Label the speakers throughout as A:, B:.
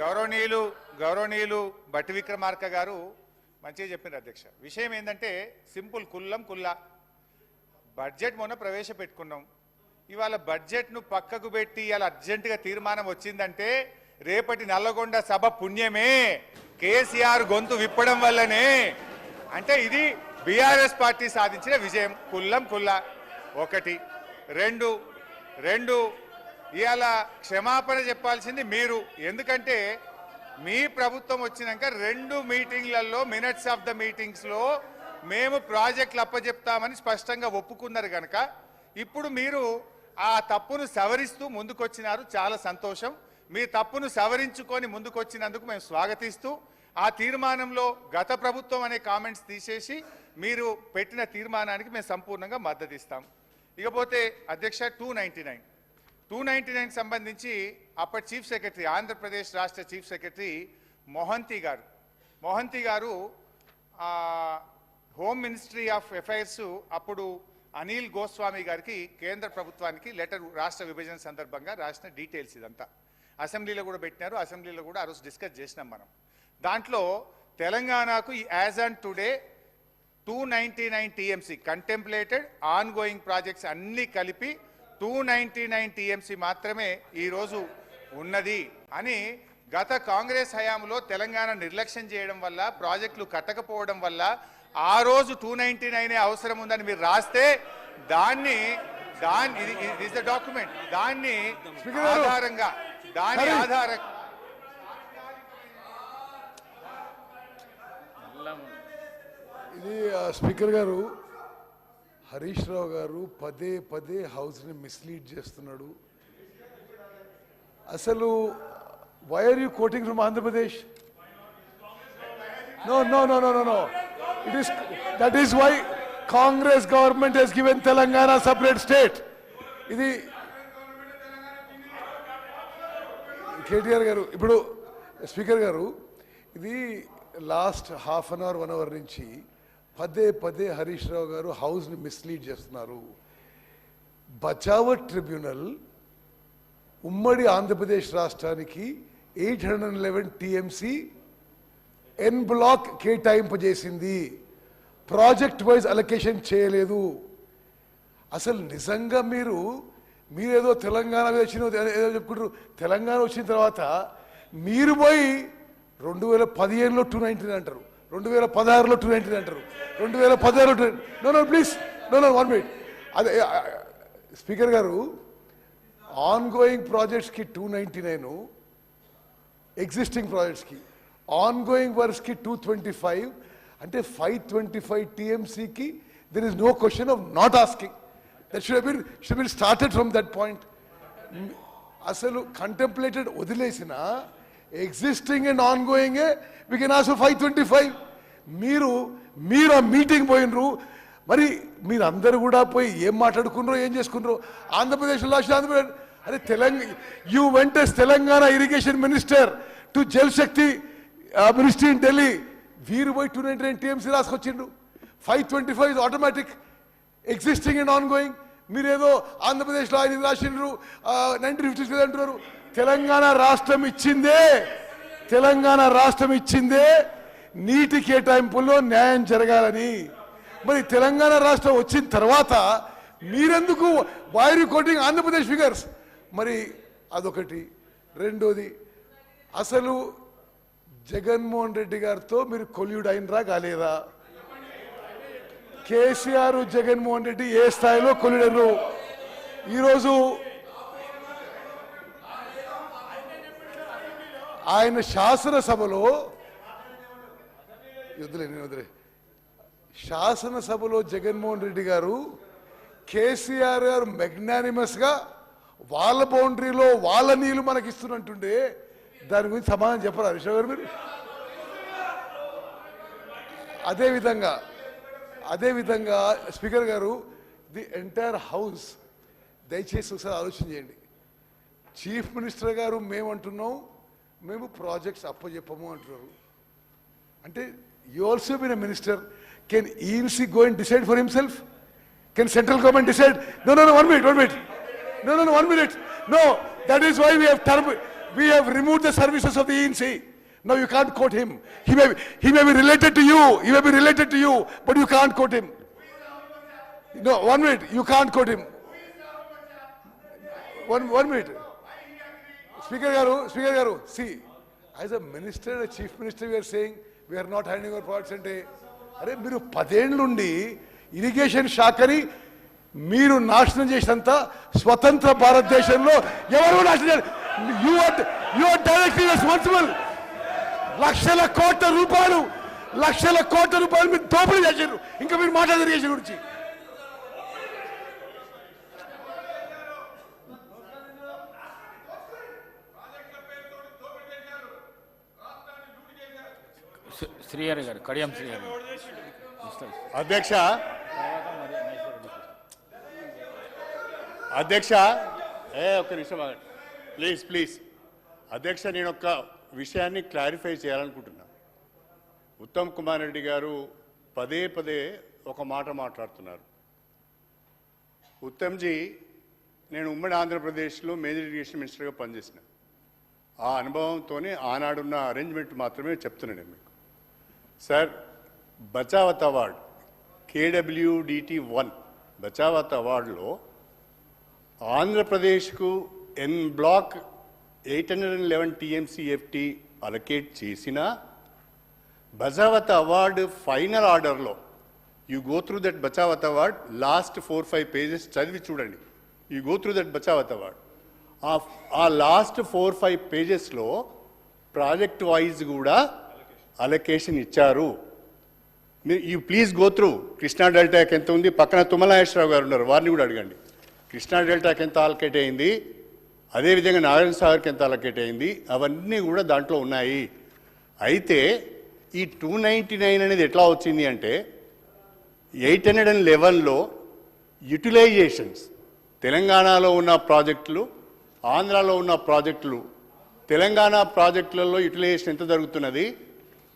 A: గౌరవనీయులు బట్టి విక్రమార్క గారు మంచిగా చెప్పినారు అధ్యక్ష. విషయం ఏంటంటే సింపుల్, కుల్లా బడ్జెట్ మొన్న ప్రవేశపెట్టుకున్నాం. ఇవాళ బడ్జెట్ను పక్కకు పెట్టి ఇవాళ అర్జెంటుగా తీర్మానం వచ్చిందంటే రేపటి నల్లగొండ సభ పుణ్యమే, కేసీఆర్ గొంతు విప్పడం వల్లనే. అంటే ఇది బీఆర్ఎస్ పార్టీ సాధించిన విజయం. కుల్లా ఒకటి. రెండు ఇవాళ క్షమాపణ చెప్పాల్సింది మీరు. ఎందుకంటే మీ ప్రభుత్వం వచ్చినాక 2 మీటింగ్లలో మినిట్స్ ఆఫ్ ద మీటింగ్స్లో మేము ప్రాజెక్టులు అప్పచెప్తామని స్పష్టంగా ఒప్పుకున్నారు కనుక ఇప్పుడు మీరు ఆ తప్పును సవరిస్తూ ముందుకొచ్చినారు. చాలా సంతోషం. మీ తప్పును సవరించుకొని ముందుకొచ్చినందుకు మేము స్వాగతిస్తూ ఆ తీర్మానంలో గత ప్రభుత్వం అనే కామెంట్స్ తీసేసి మీరు పెట్టిన తీర్మానానికి మేము సంపూర్ణంగా మద్దతు ఇస్తాం. ఇకపోతే అధ్యక్ష 299 సంబంధించి అప్పటి చీఫ్ సెక్రటరీ, ఆంధ్రప్రదేశ్ రాష్ట్ర చీఫ్ సెక్రటరీ మొహంతి గారు హోమ్ మినిస్ట్రీ ఆఫ్ అఫైర్స్ అప్పుడు అనిల్ గోస్వామి గారికి కేంద్ర ప్రభుత్వానికి లెటర్ రాష్ట్ర విభజన సందర్భంగా రాసిన డీటెయిల్స్ ఇదంతా అసెంబ్లీలో కూడా పెట్టినారు. అసెంబ్లీలో కూడా ఆ రోజు డిస్కస్ చేసినాం మనం. దాంట్లో తెలంగాణకు as on today 299 TMC contemplated on going projects అన్నీ కలిపి 299 టీఎంసీ మాత్రమే ఈరోజు ఉన్నది అని గత కాంగ్రెస్ హయాంలో తెలంగాణ నిర్లక్ష్యం చేయడం వల్ల, ప్రాజెక్టులు కట్టకపోవడం వల్ల ఆ రోజు 299 అవసరం ఉందని మీరు రాస్తే దాన్ని డాక్యుమెంట్ దాని ఆధారంగా
B: ఇది స్పీకర్ గారు హరీష్ రావు గారు పదే హౌస్ని మిస్లీడ్ చేస్తున్నాడు. అసలు why are you quoting from Andhra Pradesh? No. That is why Congress government has given Telangana separate state. ఇది కేటీఆర్ గారు, ఇప్పుడు స్పీకర్ గారు, ఇది last half an hour 1 hour నుంచి పదే హరీష్ రావు గారు హౌస్ని మిస్లీడ్ చేస్తున్నారు. బచావత్ ట్రిబ్యునల్ ఉమ్మడి ఆంధ్రప్రదేశ్ రాష్ట్రానికి 811 టీఎంసీ ఎన్ బ్లాక్ కేటాయింపు చేసింది. ప్రాజెక్ట్ వైజ్ అలొకేషన్ చేయలేదు. అసలు నిజంగా మీరేదో తెలంగాణ ఏదో చెప్పుకుంటారు. తెలంగాణ వచ్చిన తర్వాత మీరు పోయి 2015లో 299 అంటారు, 2016లో 299 అంటారు, 2016లో ప్లీజ్ 1 మినిట్. అదే స్పీకర్ గారు, ఆన్ గోయింగ్ ప్రాజెక్ట్స్కి 299, ఎగ్జిస్టింగ్ ప్రాజెక్ట్స్కి ఆన్ గోయింగ్ వర్క్స్కి 225 అంటే 525 టీఎంసీకి there is no question of not asking. That should been started from that point. అసలు కంటెంప్లేటెడ్ వదిలేసిన ఎగ్జిస్టింగ్ అండ్ ఆన్ గోయింగే వీ కెన్ ఆల్సో 525. మీరు ఆ మీటింగ్ పోయినరు. మరి మీరు అందరు కూడా పోయి ఏం మాట్లాడుకున్నారో ఏం చేసుకున్నారో. ఆంధ్రప్రదేశ్లో Andhra Pradesh are you went as Telangana irrigation minister to Jal Shakti ministry in Delhi. వీరు పోయి 299 టీఎంసీ రాసుకొచ్చిండ్రు. 525 is automatic, existing and ongoing. మీరేదో ఆంధ్రప్రదేశ్లో ఆయన రాసిండ్రు 1956 అంటున్నారు. తెలంగాణ రాష్ట్రం ఇచ్చిందే నీటి కేటాయింపుల్లో న్యాయం జరగాలని. మరి తెలంగాణ రాష్ట్రం వచ్చిన తర్వాత మీరెందుకు వైర్ కోటింగ్ ఆంధ్రప్రదేశ్ ఫిగర్స్? మరి అదొకటి. రెండోది, అసలు జగన్మోహన్ రెడ్డి గారితో మీరు కొల్యూడ్ అయినరా కాలేదా? కేసీఆర్ జగన్మోహన్ రెడ్డి ఏ స్థాయిలో కొల్యూడరు? ఈరోజు ఆయన శాసనసభలో జగన్మోహన్ రెడ్డి గారు, కేసీఆర్ గారు మెగ్నానిమస్గా వాళ్ళ బౌండరీలో వాళ్ళ నీళ్లు మనకి ఇస్తున్నట్టుండే దాని గురించి సమాధానం చెప్పరా హరీష్ గారు మీరు? అదేవిధంగా స్పీకర్ గారు, ది ఎంటైర్ హౌస్ దయచేసి ఒకసారి ఆలోచన చేయండి. చీఫ్ మినిస్టర్ గారు మేము ప్రాజెక్ట్స్ అప్పచెప్పము అంటున్నారు. అంటే you also been a minister. Can ENC go and decide for himself? Can central government decide? No, 1 minute. No, that is why we have we have removed the services of the ENC. Now you can't quote him. He may be related to you. He may be related to you, but you can't quote him. No, 1 minute. You can't quote him. One minute. Speaker Garu, see, as a minister, a chief minister, we are saying we are not handing over products ante. అరే మీరు 10 ఏళ్ళ నుండి irrigation శాఖని మీరు నాశనం చేసినంత స్వతంత్ర భారతదేశంలో ఎవరు నాశనం చేయాలి? You are directly responsible. లక్షల కోట్ల రూపాయలు మీరు దోపిడీ చేశారు. ఇంకా మీరు మాట్లాడారు ఇరిగేషన్ గురించి.
C: శ్రీహరి గారు, కడియం శ్రీహరి.
D: అధ్యక్ష ఒక్క నిమిషం ప్లీజ్ అధ్యక్ష, నేను ఒక విషయాన్ని క్లారిఫై చేయాలనుకుంటున్నా. ఉత్తమ్ కుమార్ రెడ్డి గారు పదే ఒక మాట మాట్లాడుతున్నారు. ఉత్తమ్జీ, నేను ఉమ్మడి ఆంధ్రప్రదేశ్లో మేజర్ ఇరిగేషన్ మినిస్టర్గా పనిచేసిన ఆ అనుభవంతోనే ఆనాడున్న అరేంజ్మెంట్ మాత్రమే చెప్తున్నాను మీకు. Sir, Bachawat award KWDT1 Bachawat అవార్డులో ఆంధ్రప్రదేశ్కు ఎన్ బ్లాక్ 811 TMCFT అలొకేట్ చేసిన బచావత్ అవార్డు ఫైనల్ ఆర్డర్లో you go through that Bachawat award last 4-5 pages చదివి చూడండి. You go through that Bachawat award. ఆ లాస్ట్ 4-5 పేజెస్లో ప్రాజెక్ట్ వైజ్ కూడా అలొకేషన్ ఇచ్చారు. మీరు you please go through. Krishna డెల్టాకి ఎంత ఉంది, పక్కన తుమ్మలాయేశ్వరరావు గారు ఉన్నారు, వారిని కూడా అడగండి. కృష్ణా డెల్టాకి ఎంత అలొకేట్ అయింది, అదేవిధంగా నారాయణ సాగర్కి ఎంత అలొకేట్ అయింది, అవన్నీ కూడా దాంట్లో ఉన్నాయి. అయితే ఈ 299 అనేది ఎట్లా వచ్చింది అంటే 811లో యూటిలైజేషన్స్ తెలంగాణలో ఉన్న ప్రాజెక్టులు, ఆంధ్రాలో ఉన్న ప్రాజెక్టులు, తెలంగాణ ప్రాజెక్టులలో యూటిలైజేషన్ ఎంత జరుగుతున్నది,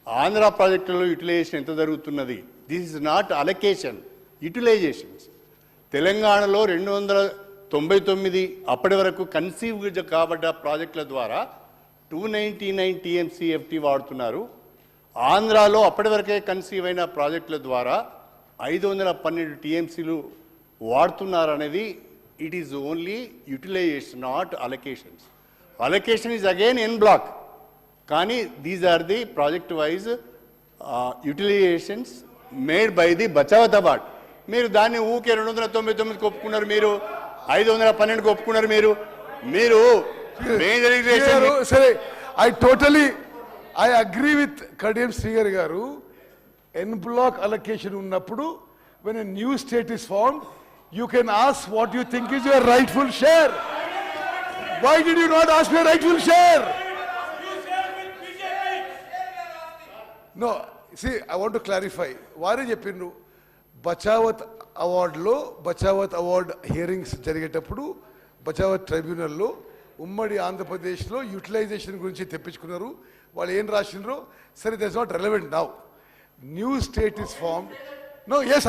D: ఆంధ్ర ప్రాజెక్టులలో యూటిలైజేషన్ ఎంత జరుగుతున్నది. This is not allocation, utilisations. తెలంగాణలో 299 అప్పటి వరకు కన్సీవ్ కాబడ్డ ప్రాజెక్టుల ద్వారా 299 TMCFT వాడుతున్నారు. ఆంధ్రాలో అప్పటి వరకే కన్సీవ్ అయిన ప్రాజెక్టుల ద్వారా 512 TMCలు వాడుతున్నారు అనేది it is only utilization, not allocations. Allocation is again en bloc, కానీ these are the project wise utilizations made by the Bachawat award. మీరు దాన్ని ఊకే 299 ఒప్పుకున్నారు, మీరు 512 ఒప్పుకున్నారు. మీరు మేజర్ ఇరిగేషన్.
B: సరే, I agree with Kadiyam Srigari garu. En block allocation ఉన్నప్పుడు when a new state is formed, you can ask what you think is your rightful share. Why did you not ask for your rightful share? No, see, I want to clarify. వారే చెప్పిండ్రు Bachawat అవార్డులో, Bachawat award hearings జరిగేటప్పుడు బచావత్ ట్రైబ్యునల్లో ఉమ్మడి ఆంధ్రప్రదేశ్లో utilisation గురించి తెప్పించుకున్నారు. వాళ్ళు ఏం రాసిండ్రో సరే, that's not relevant now. New state is formed. No, yes,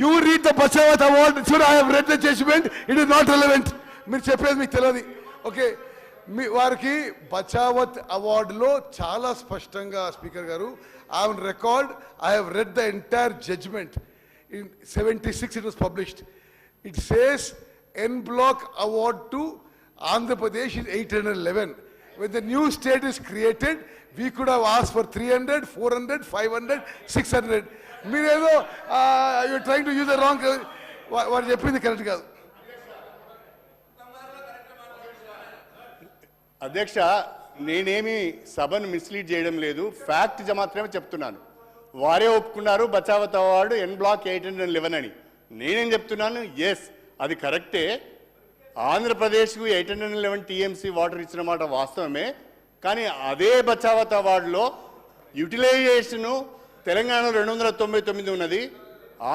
B: you read the Bachawat award. చూడు, I have read the judgment. It is not relevant. మీరు చెప్పేది మీకు తెలియదు. ఓకే, మీ వారికి బచావత్ అవార్డులో చాలా స్పష్టంగా స్పీకర్ గారు, on record, I have read the entire judgement. In 76 it was published. It says en block award to Andhra Pradesh is 811. When the new state is created, we could have asked for 300, 400, 500, 600. మీరేదో you trying to use the wrong. వారు చెప్పింది correct కాదు.
D: అధ్యక్ష, నేనేమి సభను mislead చేయడం లేదు, fact మాత్రమే చెప్తున్నాను. వారే ఒప్పుకున్నారు బచావత్ అవార్డు ఎన్ బ్లాక్ 811 అని. నేనేం చెప్తున్నాను, ఎస్, అది కరెక్టే. ఆంధ్రప్రదేశ్కు 811 TMC వాటర్ ఇచ్చిన మాట వాస్తవమే. కానీ అదే బచావత్ అవార్డులో యూటిలైజేషను తెలంగాణలో 299 ఉన్నది,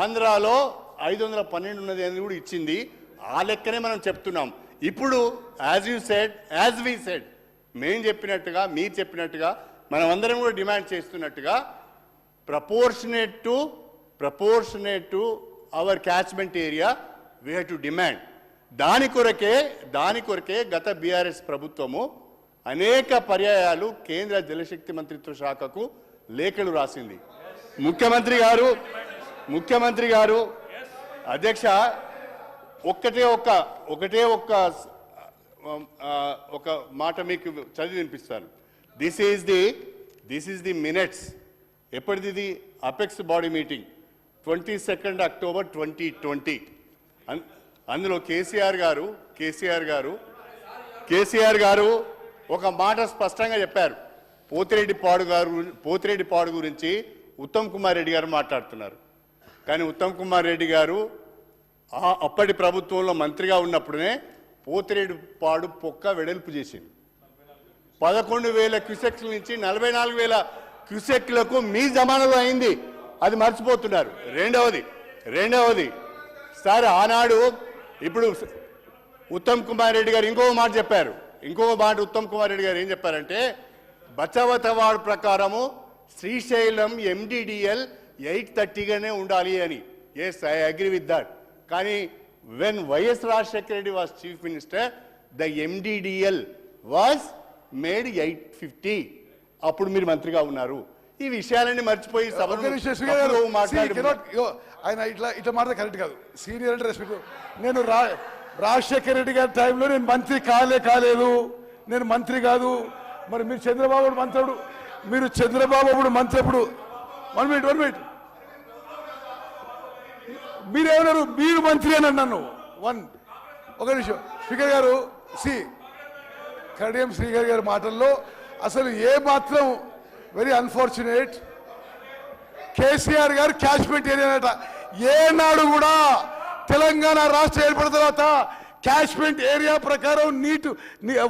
D: ఆంధ్రాలో 512 ఉన్నది అని కూడా ఇచ్చింది. ఆ లెక్కనే మనం చెప్తున్నాం. ఇప్పుడు యాజ్ వి సెడ్, మేము చెప్పినట్టుగా, మీరు చెప్పినట్టుగా, మనం అందరం కూడా డిమాండ్ చేస్తున్నట్టుగా proportionate to our catchment area we have to demand. దాని కొరకే గత బీఆర్ఎస్ ప్రభుత్వము అనేక పర్యాయాలు కేంద్ర జలశక్తి మంత్రిత్వ శాఖకు లేఖలు రాసింది. ముఖ్యమంత్రి గారు అధ్యక్ష ఒకటే ఒక మాట మీకు చదివి వినిపిస్తాను. This is the minutes. ఎప్పటిది ఇది? Apex body meeting 22 October 2020. అందులో కేసీఆర్ గారు ఒక మాట స్పష్టంగా చెప్పారు. పోతిరెడ్డిపాడు గురించి ఉత్తమ్ కుమార్ రెడ్డి గారు మాట్లాడుతున్నారు. కానీ ఉత్తమ్ కుమార్ రెడ్డి గారు అప్పటి ప్రభుత్వంలో మంత్రిగా ఉన్నప్పుడే పోతిరెడ్డిపాడు పొక్క వెడల్పు చేసింది. 11,000 క్యూసెక్ల నుంచి 44,000 క్యూసెక్లకు మీ జమానాలో అయింది. అది మర్చిపోతున్నారు. రెండవది సార్ ఆనాడు ఇప్పుడు ఉత్తమ్ కుమార్ రెడ్డి గారు ఇంకో మాట చెప్పారు. ఉత్తమ్ కుమార్ రెడ్డి గారు ఏం చెప్పారంటే బచావతవాడు ప్రకారము శ్రీశైలం MDDL 830గానే ఉండాలి అని. Yes, I agree with that. కానీ when YS Rajasekhara Reddy was chief minister the MDDL was made 850. అప్పుడు మీరు మంత్రిగా ఉన్నారు. ఈ విషయాలన్నీ మర్చిపోయి
B: ఆయన ఇట్లా మాట కరెక్ట్ కాదు. సీనియర్ అంటే రెస్పెక్ట్. నేను రాజశేఖర రెడ్డి గారి టైంలో నేను మంత్రి కాలేదు, నేను మంత్రి కాదు. మరి మీరు చంద్రబాబు మంత్రుడు, మంత్రి అప్పుడు 1 మినిట్ మీరేమన్నారు? మీరు మంత్రి అని అన్నాను. ఒక నిమిషం స్పీకర్ గారు. కడియం శ్రీగారి గారి మాటల్లో అసలు ఏ మాత్రం వెరీ అన్ఫార్చునేట్. కేసీఆర్ గారు క్యాచ్మెంట్ ఏరియా ఏనాడు కూడా తెలంగాణ రాష్ట్రం ఏర్పడిన తర్వాత క్యాచ్మెంట్ ఏరియా ప్రకారం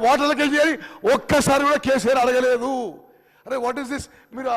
B: వాటర్లకి వెళ్ళి ఒక్కసారి కూడా కేసీఆర్ అడగలేదు. అరే వాట్ ఈస్ దిస్? మీరు